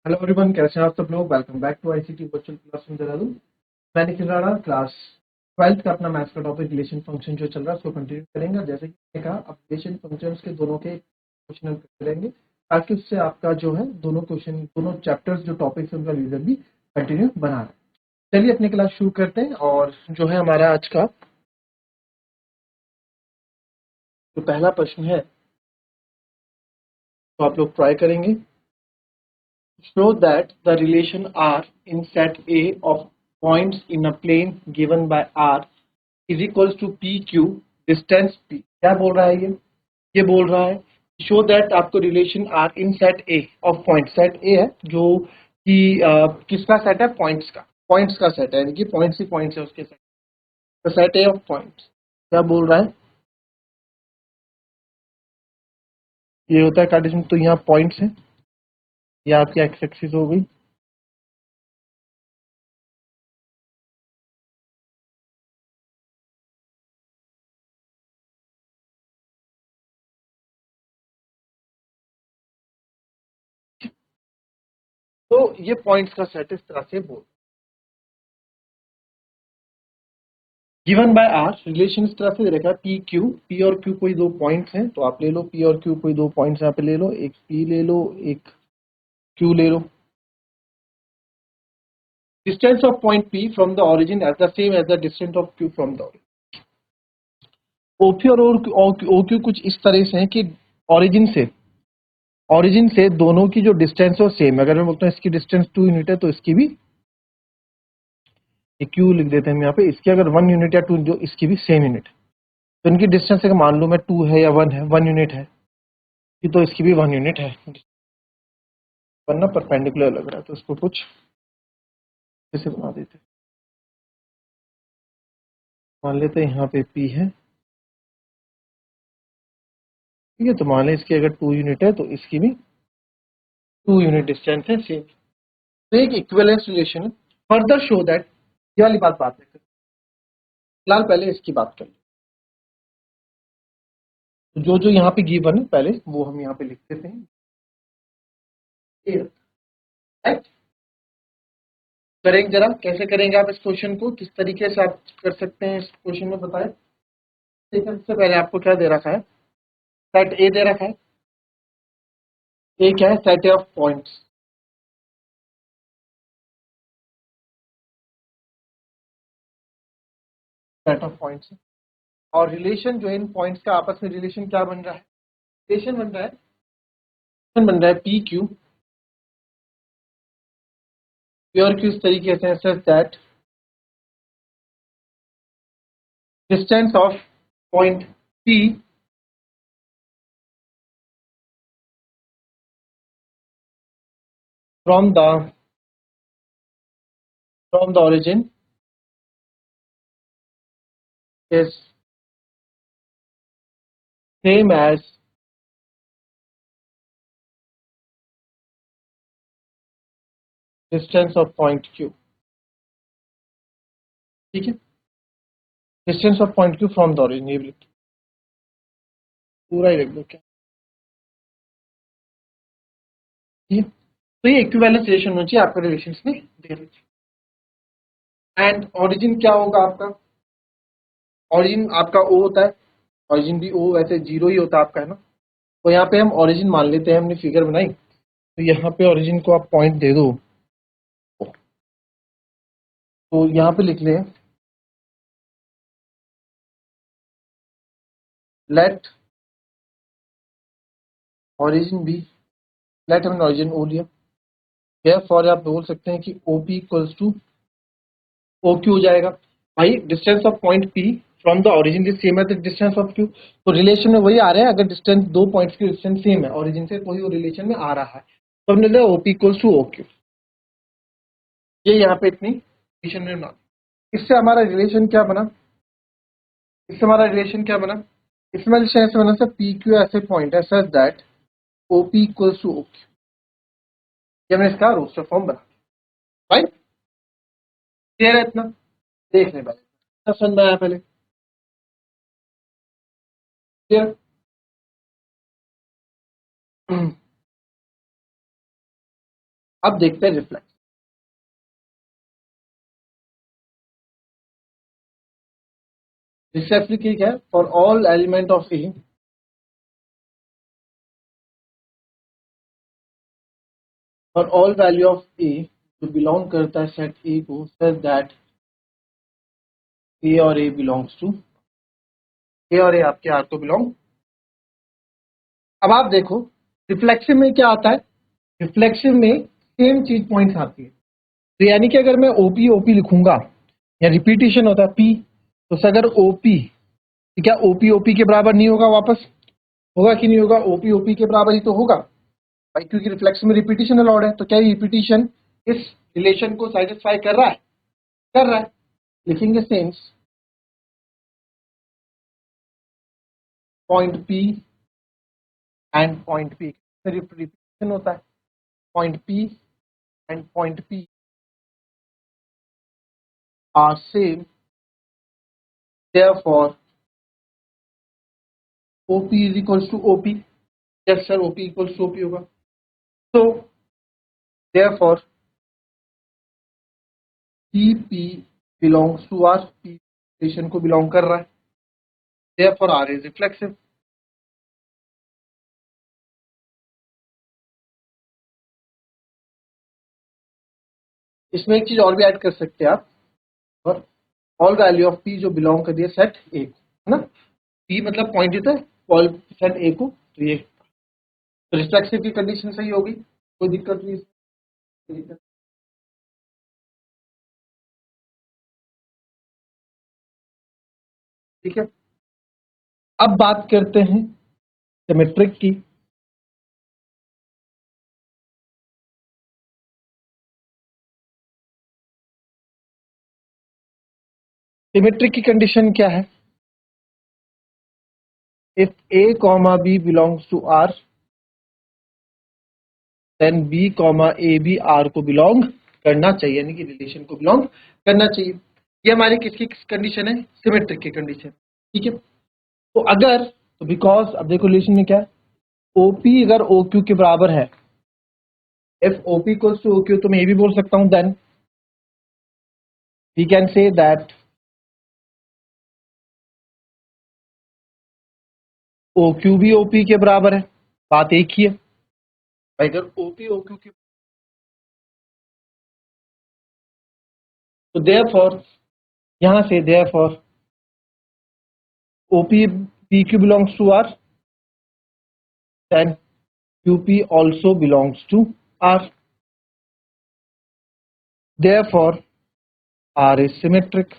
Hello everyone, कैसे हैं आप सब लोग। Welcome back to ICT virtual classroom Dehradun. मैं निखिल राणा, क्लास 12th का अपना मैथ्स का टॉपिक रिलेशन फंक्शन जो चल रहा है उसको कंटिन्यू करेंगे। जैसे कि मैंने कहा, अब रिलेशन फंक्शंस के दोनों के क्वेश्चन करेंगे ताकि उससे आपका जो है दोनों क्वेश्चन, दोनों चैप्टर्स जो टॉपिक्स उनका रीजन भी कंटिन्यू बना रहे हैं। चलिए अपनी क्लास शुरू करते हैं। और जो है हमारा आज का जो पहला प्रश्न है तो आप लोग ट्राई करेंगे। Show that the relation R in set A of points in a plane given by R is equals to PQ distance P। क्या बोल रहा है ये बोल रहा है शो दैट आपको relation R in set A of point, set A है जो कि किसका सेट है, पॉइंट्स का सेट है, यानी कि पॉइंट्स ही पॉइंट्स है उसके सेट, तो सेट A ऑफ पॉइंट्स क्या बोल रहा है, ये होता है कार्टेशियन। तो यहाँ पॉइंट्स है, ये आपकी एक्स एक्सिस हो गई। तो ये पॉइंट्स का सेट इस तरह से बोल, गिवन बाय आर रिलेशन इस तरह से दे रखा है पी क्यू, पी और क्यू कोई दो पॉइंट्स हैं, तो आप ले लो पी और क्यू कोई दो पॉइंट्स यहाँ पे ले लो, एक पी ले लो, एक क्यू ले लो। Distance of point P from the origin as the same as the distance of Q from the origin. OP और ओ क्यू कुछ इस तरह से है कि ओरिजिन से दोनों की जो डिस्टेंस है वो सेम है। अगर मैं बोलता हूँ इसकी डिस्टेंस 2 यूनिट है तो इसकी भी, क्यू लिख देते हैं हम यहाँ पे, इसकी अगर 1 यूनिट या 2 जो इसकी भी सेम यूनिट है, तो इनकी डिस्टेंस अगर मान लो मैं 2 है या 1 है, 1 यूनिट है, तो इसकी भी 1 यूनिट है, वरना परपेंडिकुलर लग रहा है तो इसको कुछ ऐसे बना देते हैं। मान लेते हैं यहाँ पे P है, ठीक है, तो मान लें इसकी अगर 2 यूनिट है तो इसकी भी 2 यूनिट डिस्टेंस है सेम। तो एक इक्विवेलेंस रिलेशन है। फर्दर शो दैट, ये वाली बात है, फिलहाल पहले इसकी बात कर लें। तो जो जो यहाँ पे गिवन है पहले वो हम यहाँ पे लिख देते हैं, राइट। करेंगे जरा, कैसे करेंगे आप इस क्वेश्चन को, किस तरीके से आप कर सकते हैं इस क्वेश्चन में, बताएं। सबसे पहले आपको क्या दे रखा है, सेट ए दे रखा है। ए क्या है, set A of points, set of points. और रिलेशन जो है इन पॉइंट्स का आपस में रिलेशन क्या बन रहा है, रिलेशन बन रहा है पी क्यू, प्योर क्यू इस तरीके से such that distance of point P from the origin is same as distance of point q। ठीक है, distance of point Q from the origin, ये भी लिख, पूरा ही लिख दो क्या, ठीक है। तो ये इक्विवेलेंस रिलेशन होना चाहिए आपका रिलेशन में दे रही। एंड ओरिजिन क्या होगा आपका, ओरिजिन आपका ओ होता है, ओरिजिन भी ओ वैसे जीरो ही होता है आपका, है ना। तो यहाँ पे हम ओरिजिन मान लेते हैं, हमने फिगर बनाई, तो यहाँ पे ओरिजिन को आप पॉइंट दे दो, तो यहाँ पे लिख लें लेट ओरिजिन बी, लेट हमने ओरिजिन ओ लिया, फॉर आप बोल सकते हैं कि O P equals to O Q हो जाएगा। भाई distance of point P from the origin is same as the distance of Q, तो रिलेशन में वही आ रहे हैं। अगर डिस्टेंस दो पॉइंट्स की डिस्टेंस सेम है ओरिजिन से, तो ही वो रिलेशन में आ रहा है। तो हमने लिया O P equals to O Q, ये यहाँ पे इतनी रिलेशन में बना। इससे हमारा रिलेशन क्या बना, इससे हमारा रिलेशन क्या बना, इसमें रिलेशन ऐसे बना सर, पी क्यू ऐसे पॉइंट है such that O P equals to O Q, ये हमने इसका रोस्टर फॉर्म बना, राइट। क्लियर है इतना, देख लें पहले समझ में आया पहले, क्लियर। अब देखते हैं रिफ्लेक्स। रिफ्लेक्स की क्या है, for all element of A, for all value of A जो बिलोंग करता है सेट ए को, सच दैट ए और ए बिलोंग्स टू, ए और ए आपके आर को बिलोंग। अब आप देखो रिफ्लेक्सिव में क्या आता है, रिफ्लेक्सिव में सेम चीज पॉइंट्स आती है। तो यानी कि अगर मैं ओपी ओपी लिखूंगा या रिपीटिशन होता है पी, तो अगर ओपी, क्या ओपी ओपी के बराबर नहीं होगा, वापस होगा कि नहीं होगा, ओपी ओपी के बराबर ही तो होगा भाई, क्योंकि रिफ्लेक्शन में रिपीटिशन अलाउड है। तो क्या रिपीटिशन इस रिलेशन को सेटिस्फाई कर रहा है, कर रहा है। लिखेंगे sense point P and point P, repetition होता है, point P and point P R same, therefore OP is equals to OP। yes sir, OP equals to OP होगा। so therefore PP belongs to R, P relation को belong कर रहा है, therefore R is reflexive। इसमें एक चीज और भी ऐड कर सकते हैं आप, और ऑल वैल्यू ऑफ P जो बिलोंग कर दिया सेट ए को, है ना, P मतलब पॉइंट देता है ऑल सेट ए को, तो ये रिफ्लेक्सिव की कंडीशन सही होगी, कोई दिक्कत नहीं, कोई दिक्कत। ठीक है, अब बात करते हैं सिमेट्रिक की। सिमेट्रिक की कंडीशन क्या है, if a comma b belongs to R then b comma a भी R को बिलोंग करना चाहिए, यानी कि रिलेशन को बिलोंग करना चाहिए। ये हमारी किसकी कंडीशन है, सिमेट्रिक की कंडीशन। ठीक है, तो अगर, तो बिकॉज अब देखो रिलेशन में क्या है, ओपी अगर ओ क्यू के बराबर है, if OP equals to O Q, तो मैं ये भी बोल सकता हूं then we can say that O Q भी ओपी के बराबर है। बात एक ही है भाई, अगर ओपी ओ क्यू के, तो देयरफॉर यहां से therefore OP P Q belongs to R, then QP also belongs to R, therefore R is symmetric।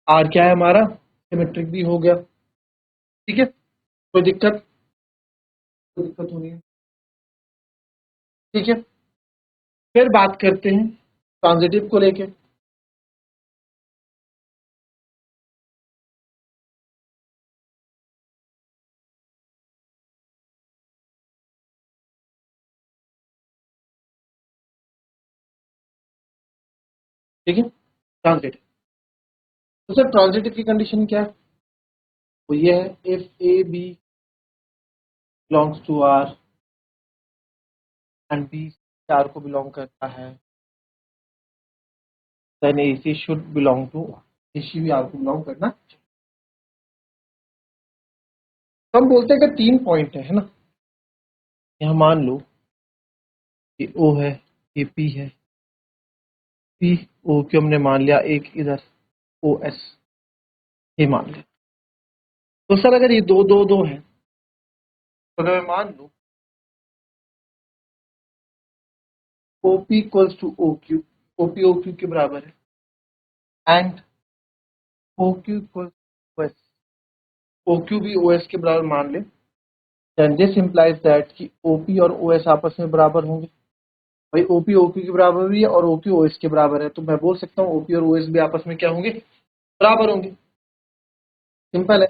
R क्या है हमारा, सिमेट्रिक भी हो गया। ठीक है, कोई दिक्कत, कोई दिक्कत होनी है। ठीक है, फिर बात करते हैं ट्रांजिटिव को लेके। ठीक है, ट्रांजिटिव, तो सर ट्रांजिटिव की कंडीशन क्या है, तो ये है if A B belongs to R and B R को बिलोंग करता है, then A C should belong to, A C भी आर को बिलोंग करना चाहिए। तो हम बोलते हैं कि तीन पॉइंट है ना, यहाँ मान लो कि ओ है, ये पी है, पी ओ क्यू हमने मान लिया, एक इधर ओ एस ये मान लिया। तो सर अगर ये दो दो दो है, तो अगर मैं मान लू OP equals to O Q, OP O Q के बराबर है, and O Q equals O S, O Q भी ओ एस के बराबर मान ले, देन दिस इंप्लाइज दैट कि ओपी और ओ एस आपस में बराबर होंगे। भाई ओपी ओ क्यू के बराबर भी है और ओ क्यू ओ एस के बराबर है, तो मैं बोल सकता हूँ ओपी और ओ एस भी आपस में क्या होंगे, बराबर होंगे। सिंपल है,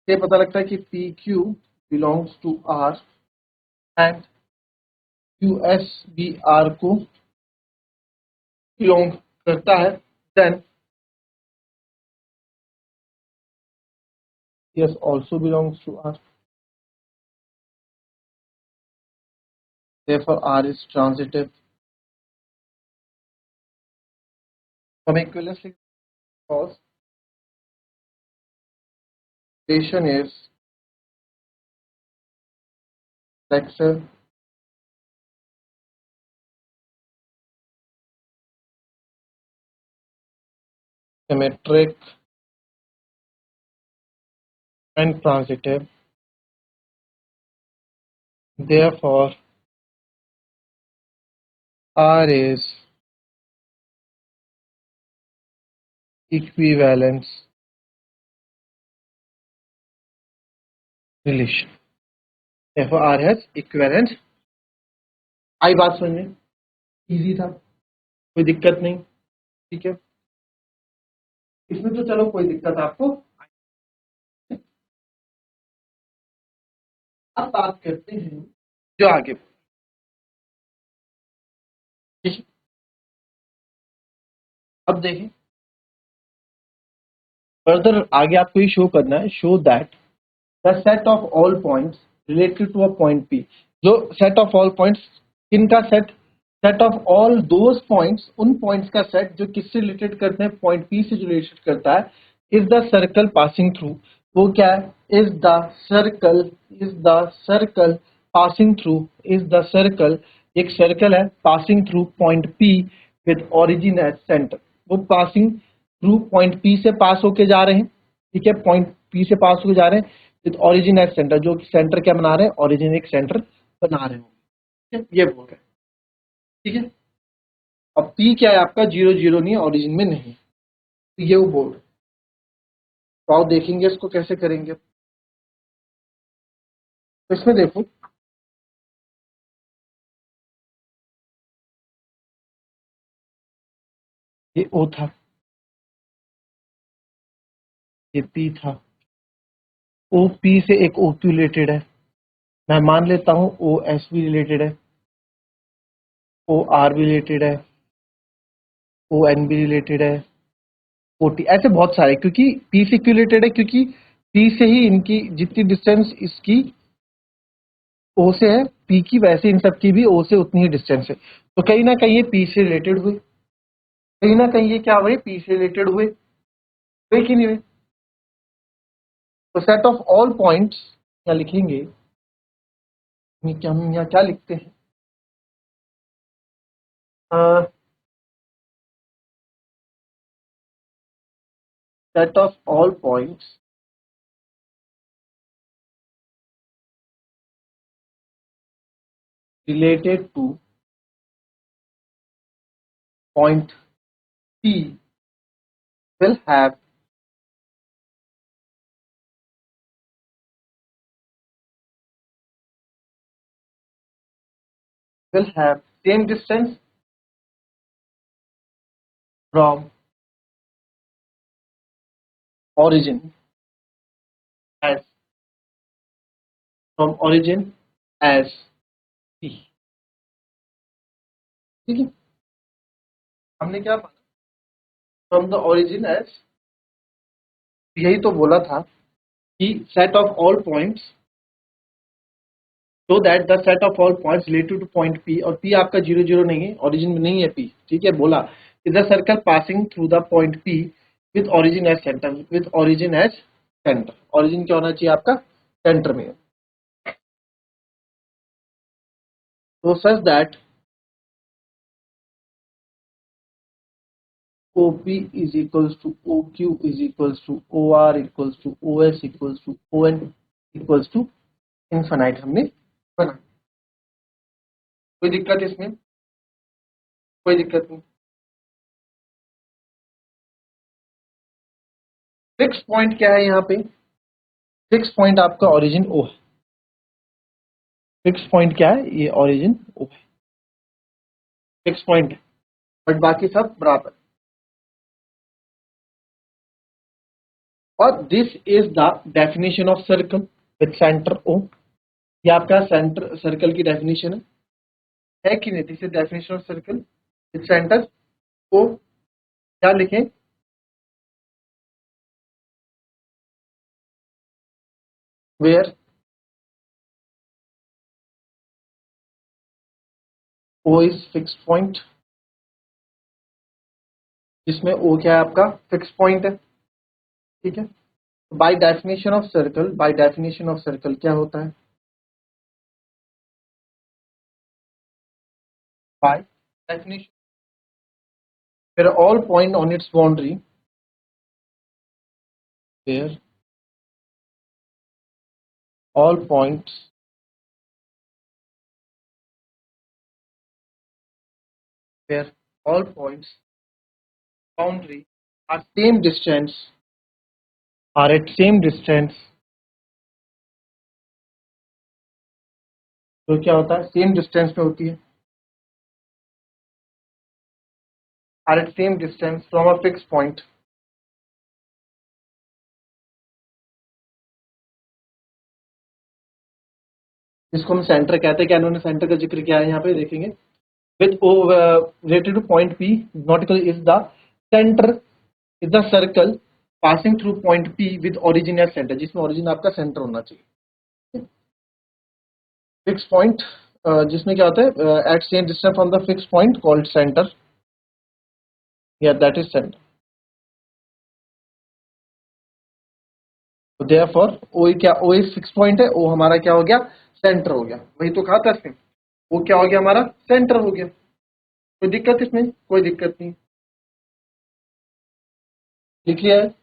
ये पता लगता है कि P Q belongs to R and Q S भी आर को बिलोंग करता है, then yes also belongs to R। therefore R is transitive. हम equivalence लिख cause relation is flexor symmetric and transitive, therefore R is equivalence relation, therefore R has equivalence. आई बात समझ में? Easy था, कोई दिक्कत नहीं, ठीक है। इसमें तो चलो कोई दिक्कत आपको। अब बात करते हैं जो आगे, ठीक है। अब देखें फर्दर आगे आपको ये शो करना है, show that the set of all points related to a point P. जो सेट ऑफ ऑल पॉइंट्स, किनका सेट? Set of all those points, उन पॉइंट्स का सेट जो किससे रिलेटेड करते हैं, पॉइंट पी से जो रिलेटेड करता है, is the circle passing through. वो क्या है? Is the circle, is the circle passing through, is the circle, एक सर्कल है passing through point P with origin at centre. वो पासिंग थ्रू पॉइंट पी से पास होके जा रहे हैं, ठीक है, पॉइंट पी से पास होके जा रहे हैं विद ओरिजिन एट सेंटर। जो सेंटर क्या बना रहे हैं? ओरिजिन एक सेंटर बना रहे हो, ठीक है, ये बोल रहे हैं, ठीक है। अब पी क्या है आपका? 0 0 नहीं है, ओरिजिन में नहीं, तो ये वो बोल रहे हैं। तो आओ देखेंगे इसको कैसे करेंगे। तो इसमें देखो, ये ओ था, ये पी था, ओ पी से एक ओ क्यू रिलेटेड है, मैं मान लेता हूं ओ एस भी रिलेटेड है, ओ आर भी रिलेटेड है, ओ एन भी रिलेटेड है, ओ टी, ऐसे बहुत सारे, क्योंकि पी से क्यों रिलेटेड है? क्योंकि पी से ही इनकी जितनी डिस्टेंस इसकी ओ से है, पी की, वैसे इन सब की भी ओ से उतनी ही डिस्टेंस है। तो कहीं ना कहीं ये पी से रिलेटेड हुए, कहीं ना कहीं ये क्या हुए? पी से रिलेटेड हुए कि नहीं हुए? तो सेट ऑफ ऑल पॉइंट्स क्या लिखेंगे? क्या हम यहाँ क्या लिखते हैं? Set of all points related to point P will have same distance from origin as P, ठीक है। हमने क्या माना? फ्रॉम द ओरिजिन एज, यही तो बोला था कि set of all points, so that the set of all points related two point P, और पी आपका 0 0 नहीं है, ओरिजिन में नहीं है पी, ठीक है, बोला is the circle passing through the point P with origin as centre, with origin as centre. Origin क्या होना चाहिए आपका? सेंटर में। तो such that OP is equals to OQ is equals to OR equals to OS equals to ON equals to infinite हमने बना। कोई दिक्कत इसमें? कोई दिक्कत नहीं। फिक्स पॉइंट क्या है यहाँ पे? फिक्स पॉइंट आपका ओरिजिन ओ है। फिक्स पॉइंट क्या है? ये ओरिजिन ओ है, फिक्स पॉइंट है, बट बाकी सब बराबर। और this is the definition of circle with centre O. ये आपका सेंटर सर्कल की डेफिनेशन है कि नहीं? This is definition of circle with centre O. क्या लिखें? Where O is fix point, जिसमें O क्या है आपका फिक्स पॉइंट है, ठीक है। By definition of circle, by definition of circle क्या होता है, बाय डेफिनेशन फिर all point on its boundary, where all points where all points boundary are same distance, are at same distance, तो क्या होता है सेम डिस्टेंस पे होती है, are at same distance from a fixed point, जिसको हम सेंटर कहते हैं। क्या इन्होंने सेंटर का जिक्र किया है यहाँ पे देखेंगे, with O related to point P, nautical is the center is the circle passing through point P with origin as center, जिसमें origin आपका सेंटर होना चाहिए। फिक्स पॉइंट जिसमें क्या होता है at same distance from the fix point called centre, या that is centre. तो देयरफॉर ओ क्या, ओ इज फिक्स पॉइंट है, ओ हमारा क्या हो गया सेंटर हो गया, वही तो कहा था इसमें, वो क्या हो गया हमारा सेंटर हो गया। कोई दिक्कत इसमें, कोई दिक्कत नहीं, लिख लिया है।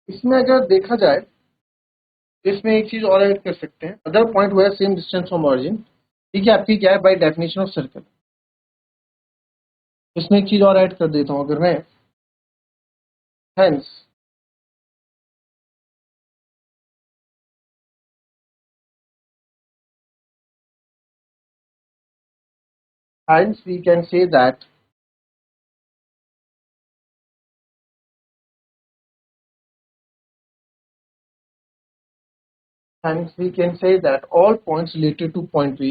इसमें अगर देखा जाए तो इसमें एक चीज और ऐड कर सकते हैं, अदर पॉइंट हुआ सेम डिस्टेंस फ्रॉम ऑरिजिन, ठीक है, आपकी क्या है बाय डेफिनेशन ऑफ सर्कल। इसमें एक चीज और ऐड कर देता हूं अगर मैं, hence hence we can say that hence we can say that all points related to point P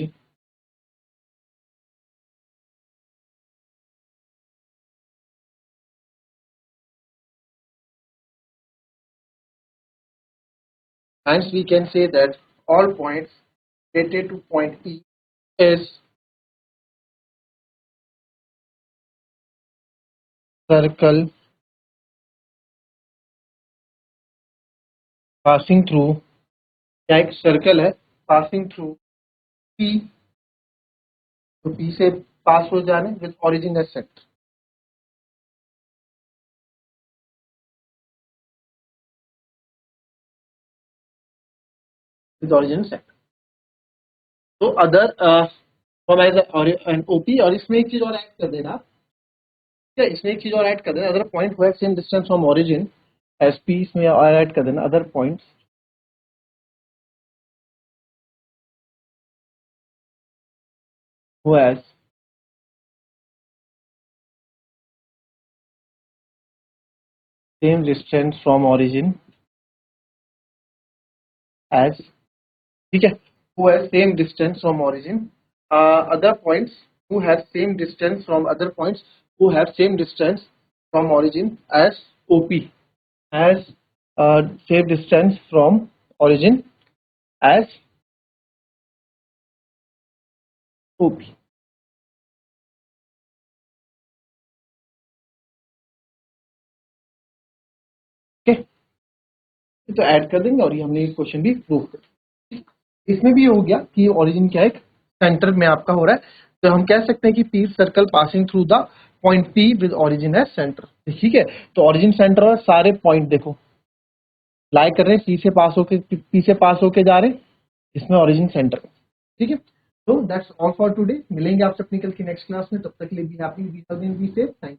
hence we can say that all points related to point P is circle passing through, क्या एक circle है passing through P, तो P से पास हो जाने with origin as center, with origin center। तो other from as an OP, और इसमें एक चीज और ऐड कर देना, ठीक है, इसमें एक चीज और ऐड कर देना, अदर पॉइंट हुआ same distance from origin S P, इसमें और ऐड कर देना other points who has same distance from origin as, ठीक है, who has same distance from origin, other points who have same distance from other points who have same distance from origin as OP, as same distance from origin as OP, ठीक है। तो add कर देंगे और ये हमने ये question भी प्रूव कर, इसमें भी हो गया कि ओरिजिन क्या है सेंटर में आपका हो रहा है, तो हम कह सकते हैं कि P circle passing through the point P with origin as centre, ठीक है। तो ओरिजिन सेंटर और सारे पॉइंट देखो लाई कर रहे हैं, पी से पास होके जा रहे हैं, इसमें ओरिजिन सेंटर, ठीक है। तो दैट्स ऑल फॉर टुडे, मिलेंगे आपसे अपनी कल की नेक्स्ट क्लास में, तब तक के लिए be happy, be safe, thank you.